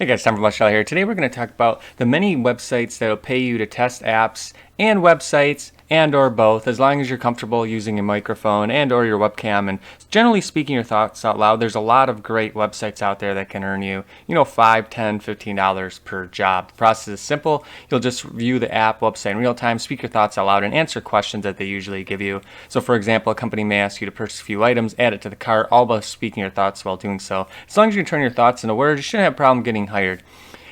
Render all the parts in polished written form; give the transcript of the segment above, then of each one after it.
Hey guys, Tom from Lush here. Today we're going to talk about the many websites that will pay you to test apps and websites and or both, as long as you're comfortable using a microphone and or your webcam and generally speaking your thoughts out loud. There's a lot of great websites out there that can earn you, $5, $10, $15 per job. The process is simple. You'll just view the app website in real time, speak your thoughts out loud, and answer questions that they usually give you. So for example, a company may ask you to purchase a few items, add it to the cart, all by speaking your thoughts while doing so. As long as you can turn your thoughts into words, you shouldn't have a problem getting hired.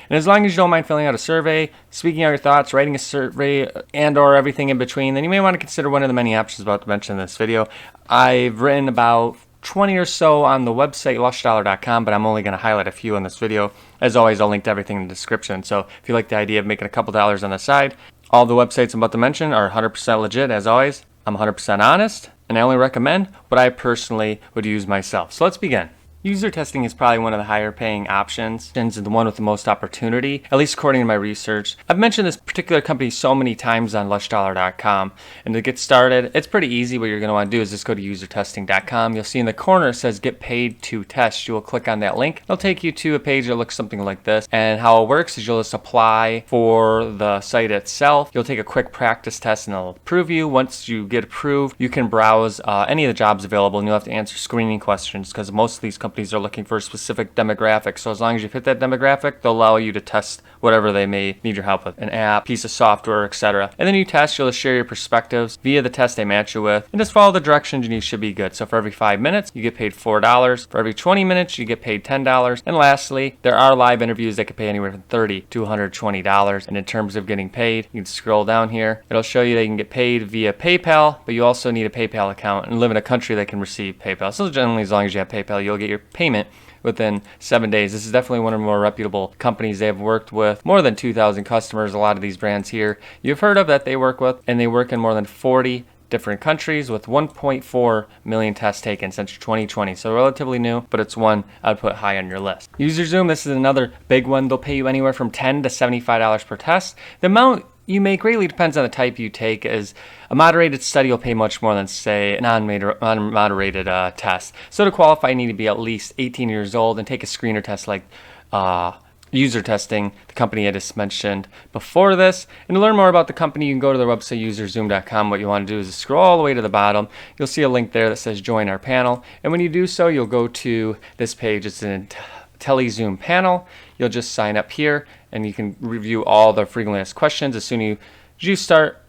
And as long as you don't mind filling out a survey, speaking out your thoughts, writing a survey, and or everything in between, then you may want to consider one of the many options about to mention in this video. I've written about 20 or so on the website lushdollar.com, but I'm only going to highlight a few in this video. As always, I'll link to everything in the description. So if you like the idea of making a couple dollars on the side, all the websites I'm about to mention are 100% legit. As always, I'm 100% honest, and I only recommend what I personally would use myself. So let's begin. User testing is probably one of the higher paying options and the one with the most opportunity, at least according to my research. I've mentioned this particular company so many times on lushdollar.com, and to get started, it's pretty easy. What you're going to want to do is just go to usertesting.com. You'll see in the corner it says get paid to test. You will click on that link. It'll take you to a page that looks something like this, and how it works is you'll just apply for the site itself. You'll take a quick practice test and it'll approve you. Once you get approved, you can browse any of the jobs available, and you'll have to answer screening questions because most of these companies are looking for a specific demographic. So as long as you fit that demographic, they'll allow you to test whatever they may need your help with, an app, piece of software, etc. And then you test, you'll share your perspectives via the test they match you with, and just follow the directions and you should be good. So for every 5 minutes, you get paid $4. For every 20 minutes, you get paid $10. And lastly, there are live interviews that can pay anywhere from $30 to $120. And in terms of getting paid, you can scroll down here. It'll show you that you can get paid via PayPal, but you also need a PayPal account and live in a country that can receive PayPal. So generally, as long as you have PayPal, you'll get your payment within 7 days. This is definitely one of the more reputable companies. They have worked with more than 2,000 customers. A lot of these brands here you've heard of that they work with, and they work in more than 40 different countries with 1.4 million tests taken since 2020. So relatively new, but it's one I'd put high on your list. UserZoom, this is another big one. They'll pay you anywhere from $10 to $75 per test. The amount you may greatly depends on the type you take. As a moderated study will pay much more than, say, a non-moderated test. So to qualify, you need to be at least 18 years old and take a screener test like UserTesting, the company I just mentioned before this. And to learn more about the company, you can go to their website, userzoom.com. What you want to do is scroll all the way to the bottom. You'll see a link there that says join our panel. And when you do so, you'll go to this page. It's an TeleZoom panel. You'll just sign up here and you can review all the frequently asked questions. As soon as you start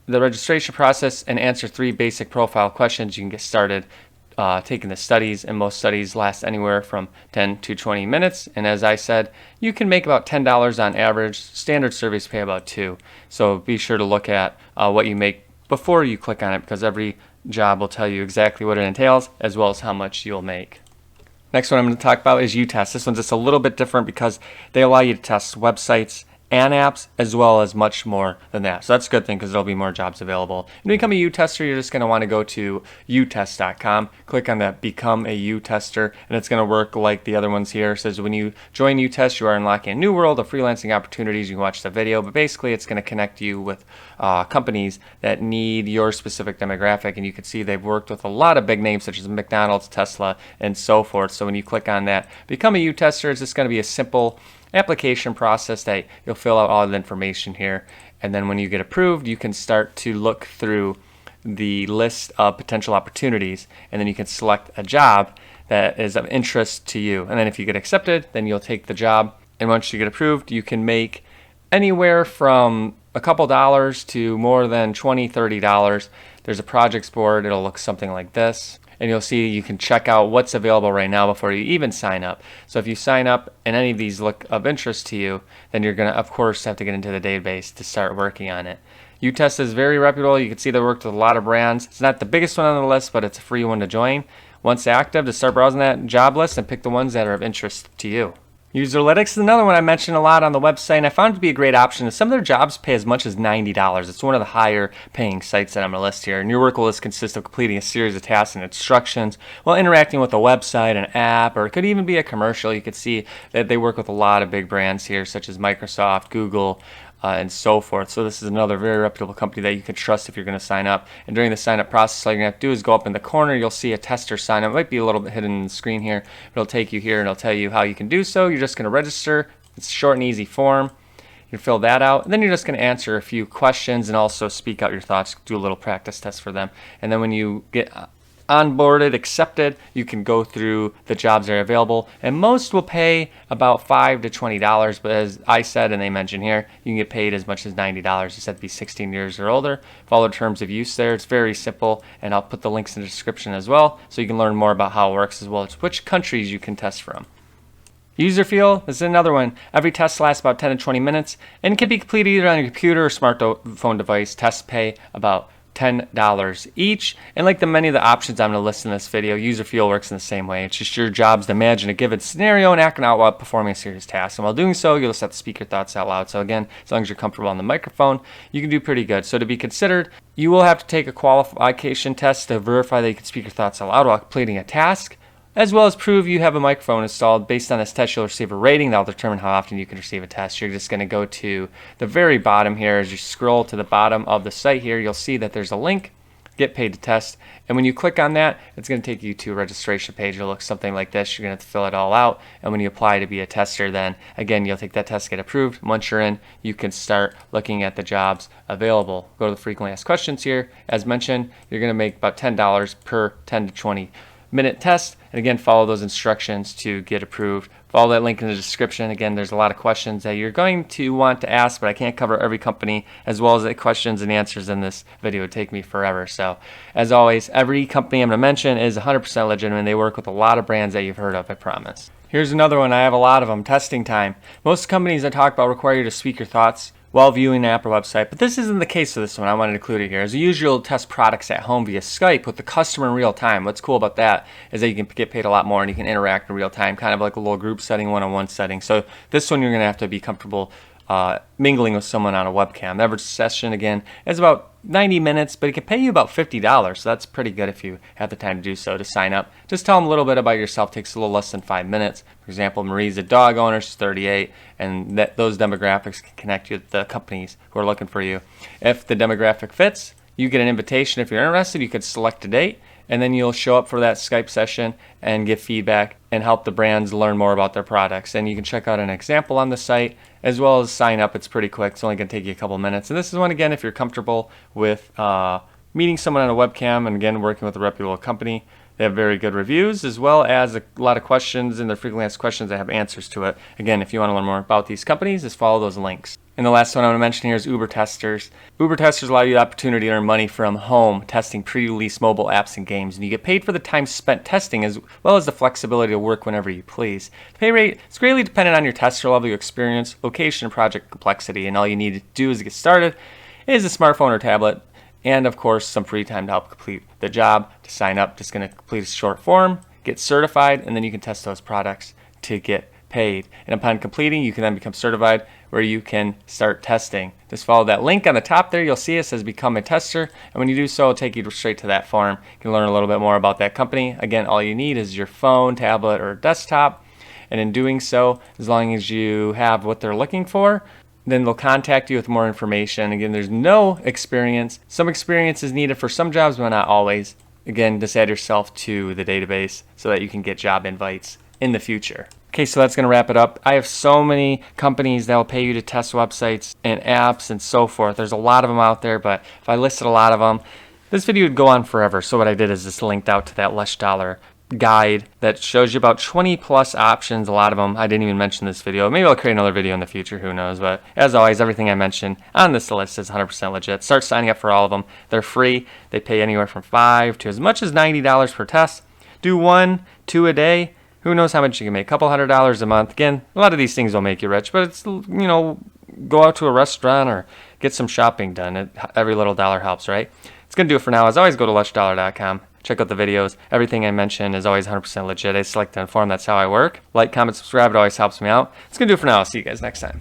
the registration process and answer 3 basic profile questions, you can get started taking the studies, and most studies last anywhere from 10 to 20 minutes. And as I said, you can make about $10 on average. Standard surveys pay about $2. So be sure to look at what you make before you click on it, because every job will tell you exactly what it entails as well as how much you'll make. Next one I'm going to talk about is UTest. This one's just a little bit different because they allow you to test websites and apps as well as much more than that. So that's a good thing because there'll be more jobs available. And to become a U-tester, you're just going to want to go to UTest.com, click on that Become a U-tester, and it's going to work like the other ones here. It says when you join UTest, you are unlocking a new world of freelancing opportunities. You can watch the video, but basically it's going to connect you with companies that need your specific demographic. And you can see they've worked with a lot of big names such as McDonald's, Tesla, and so forth. So when you click on that Become a U-tester, it's just going to be a simple application process that you'll fill out all the information here, and then when you get approved, you can start to look through the list of potential opportunities, and then you can select a job that is of interest to you. And then if you get accepted, then you'll take the job, and once you get approved, you can make anywhere from a couple dollars to more than $20, $30. There's a projects board. It'll look something like this. And you'll see you can check out what's available right now before you even sign up. So if you sign up and any of these look of interest to you, then you're going to, of course, have to get into the database to start working on it. UTest is very reputable. You can see they worked with a lot of brands. It's not the biggest one on the list, but it's a free one to join. Once active, to start browsing that job list and pick the ones that are of interest to you. Userlytics is another one I mentioned a lot on the website, and I found it to be a great option. Some of their jobs pay as much as $90. It's one of the higher paying sites that I'm going to list here. And your work will just consist of completing a series of tasks and instructions while interacting with a website, an app, or it could even be a commercial. You could see that they work with a lot of big brands here, such as Microsoft, Google, and so forth. So this is another very reputable company that you can trust if you're going to sign up. And during the sign up process, all you're going to have to do is go up in the corner. You'll see a tester sign up. It might be a little bit hidden in the screen here, but it'll take you here and it'll tell you how you can do so. You're just going to register It's a short and easy form. You fill that out, and then you're just going to answer a few questions and also speak out your thoughts, do a little practice test for them. And then when you get onboarded, accepted, you can go through the jobs that are available, and most will pay about $5 to $20, but as I said and they mentioned here, you can get paid as much as $90. You just have to be 16 years or older. Follow terms of use there. It's very simple, and I'll put the links in the description as well so you can learn more about how it works as well as which countries you can test from. UserFuel is another one. Every test lasts about 10 to 20 minutes and can be completed either on your computer or smartphone device. Tests pay about $10 each. And like the many of the options I'm going to list in this video, UserFuel works in the same way. It's just your jobs to imagine a given scenario and act out while performing a serious task. And while doing so, you'll just have to speak your thoughts out loud. So again, as long as you're comfortable on the microphone, you can do pretty good. So to be considered, you will have to take a qualification test to verify that you can speak your thoughts out loud while completing a task, as well as prove you have a microphone installed. Based on this test, you'll receive a rating that will determine how often you can receive a test. You're just going to go to the very bottom here. As you scroll to the bottom of the site here, you'll see that there's a link, Get Paid to Test. And when you click on that, it's going to take you to a registration page. It'll look something like this. You're going to have to fill it all out. And when you apply to be a tester, then again, you'll take that test, get approved. Once you're in, you can start looking at the jobs available. Go to the frequently asked questions here. As mentioned, you're going to make about $10 per 10 to 20 minute test, and again, follow those instructions to get approved. Follow that link in the description. Again, there's a lot of questions that you're going to want to ask, but I can't cover every company as well as the questions and answers in this video. It would take me forever. So as always, every company I'm going to mention is 100% legitimate. They work with a lot of brands that you've heard of, I promise. Here's another one. I have a lot of them. Testing time. Most companies I talk about require you to speak your thoughts while viewing the app or website, but this isn't the case for this one. I wanted to include it here. As usual, you'll test products at home via Skype with the customer in real time. What's cool about that is that you can get paid a lot more and you can interact in real time, kind of like a little group setting, one-on-one setting. So this one you're going to have to be comfortable mingling with someone on a webcam. The average session, again, is about 90 minutes, but it can pay you about $50, so that's pretty good if you have the time to do so to sign up. Just tell them a little bit about yourself. It takes a little less than 5 minutes. For example, Marie's a dog owner, she's 38, and those demographics can connect you with the companies who are looking for you. If the demographic fits, you get an invitation. If you're interested, you could select a date, and then you'll show up for that Skype session and give feedback and help the brands learn more about their products. And you can check out an example on the site as well as sign up. It's pretty quick. It's only going to take you a couple minutes. And this is one, again, if you're comfortable with meeting someone on a webcam and, again, working with a reputable company. They have very good reviews as well as a lot of questions, and their frequently asked questions that have answers to it. Again, if you want to learn more about these companies, just follow those links. And the last one I want to mention here is Uber Testers. Uber Testers allow you the opportunity to earn money from home testing pre-release mobile apps and games, and you get paid for the time spent testing as well as the flexibility to work whenever you please. The pay rate is greatly dependent on your tester level, your experience, location, and project complexity, and all you need to do is get started is a smartphone or tablet, and of course some free time to help complete the job. To sign up, just going to complete a short form, get certified, and then you can test those products to get paid. And upon completing, you can then become certified where you can start testing. Just follow that link on the top there. You'll see it says become a tester, and when you do so, it'll take you straight to that form. You can learn a little bit more about that company. Again, all you need is your phone, tablet, or desktop, and in doing so, as long as you have what they're looking for, then they'll contact you with more information. Again, there's no experience. Some experience is needed for some jobs, but not always. Again, just add yourself to the database so that you can get job invites in the future. Okay, so that's going to wrap it up. I have so many companies that will pay you to test websites and apps and so forth. There's a lot of them out there, but if I listed a lot of them, this video would go on forever. So what I did is just linked out to that Lush Dollar guide that shows you about 20 plus options. A lot of them I didn't even mention in this video. Maybe I'll create another video in the future, who knows. But as always, everything I mentioned on this list is 100% legit. Start signing up for all of them. They're free. They pay anywhere from $5 to as much as $90 per test. Do 1, 2 a day. Who knows how much you can make? A couple $100 a month. Again, a lot of these things will make you rich, but it's, go out to a restaurant or get some shopping done. Every little dollar helps, right? It's going to do it for now. As always, go to lushdollar.com. Check out the videos. Everything I mention is always 100% legit. I just like to inform that's how I work. Like, comment, subscribe. It always helps me out. It's going to do it for now. I'll see you guys next time.